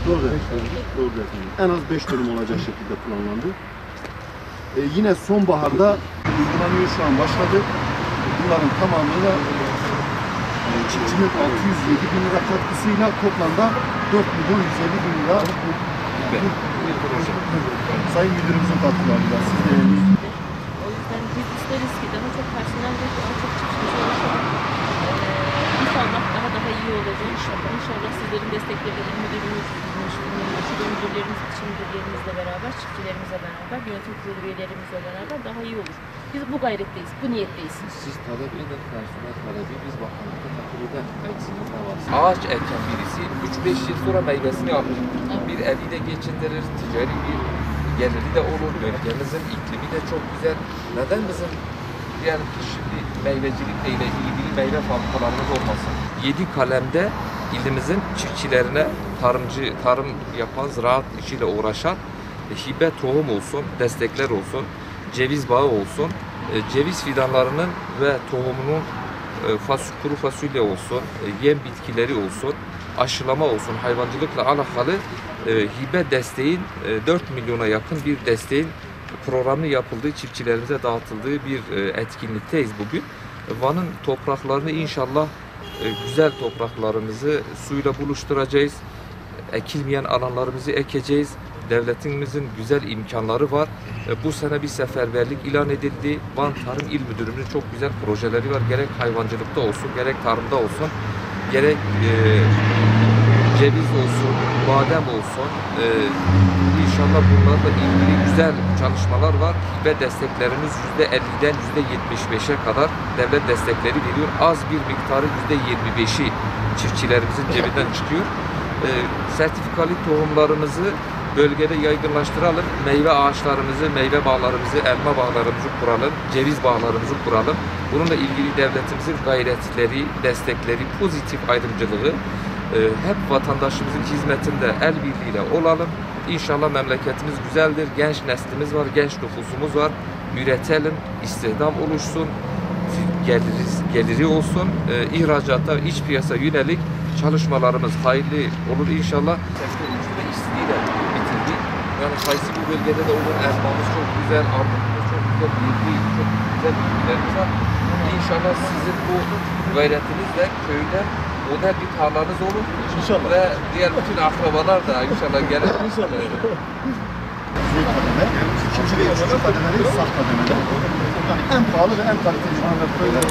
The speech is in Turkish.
Doğru efendim. En az 5 dönüm olacak şekilde planlandı. Yine sonbaharda uygulanıyor, şu an başladı. Bunların tamamıyla çiftçinin 607 bin lira katkısıyla toplamda 4 milyon 150 bin lira Sayın Müdürümüzün katkılarıyla siz de O yüzden biz isteriz ki daha çok personel ve daha çok çiftçimize ulaşalım. İnşallah daha iyi olacak. İnşallah sizlerin destekleriyle müdürümüz, müdürlerimiz, ilçe müdürlerimizle beraber, çiftçilerimizle beraber, yönetim kurulu üyelerimizle beraber daha iyi olur. Biz bu gayretteyiz, bu niyetteyiz. Siz talep edin, personel talebi, biz bakanlıkta takılırda eksiklik ne var? Ağaç eken birisi 3-5 yıl sonra meyvesini alır. Bir evi de geçindirir, ticari bir geliri de olur. Bölgemizin iklimi de çok güzel. Neden bizim diyelim ki şimdi meyvecilikle ilgili meyve fabrikalarımız olmasın? 7 kalemde ilimizin çiftçilerine tarım yapan, ziraat işiyle uğraşan hibe tohum olsun, destekler olsun, ceviz bağı olsun, ceviz fidanlarının ve tohumunun kuru fasulye olsun, yem bitkileri olsun, aşılama olsun, hayvancılıkla alakalı hibe desteğin 4 milyona yakın bir desteğin programı yapıldığı, çiftçilerimize dağıtıldığı bir etkinlikteyiz bugün. Van'ın topraklarını inşallah güzel topraklarımızı suyla buluşturacağız. Ekilmeyen alanlarımızı ekeceğiz. Devletimizin güzel imkanları var. Bu sene bir seferberlik ilan edildi. Van Tarım İl Müdürlüğü'nün çok güzel projeleri var. Gerek hayvancılıkta olsun, gerek tarımda olsun, gerek ceviz olsun, badem olsun. İnşallah bunlarla ilgili güzel çalışmalar var ve desteklerimiz %50'den %75'e kadar devlet destekleri veriyor. Az bir miktarı %25'i çiftçilerimizin cebinden çıkıyor. Sertifikalı tohumlarımızı bölgede yaygınlaştıralım. Meyve ağaçlarımızı, meyve bağlarımızı, elma bağlarımızı kuralım. Ceviz bağlarımızı kuralım. Bununla ilgili devletimizin gayretleri, destekleri, pozitif ayrımcılığı hep vatandaşımızın hizmetinde el birliğiyle olalım. İnşallah memleketimiz güzeldir. Genç neslimiz var, genç nüfusumuz var. Üretelim, istihdam oluşsun, geliri olsun. İhracata, iç piyasa yönelik çalışmalarımız hayırlı olur inşallah. Yani sayısı bu bölgede de olur. Elmamız çok güzel, armutumuz çok güzel, çok güzel bitkilerimiz var. İnşallah sizin bu gayretinizle köyde model bir tarlanız olur. İnşallah. Ve diğer bütün akrabalar da inşallah gelir. İnşallah. Kademe, ikinci ve üçüncü kademeleri saf kademeler. Yani en pahalı ve en kaliteli ürünler.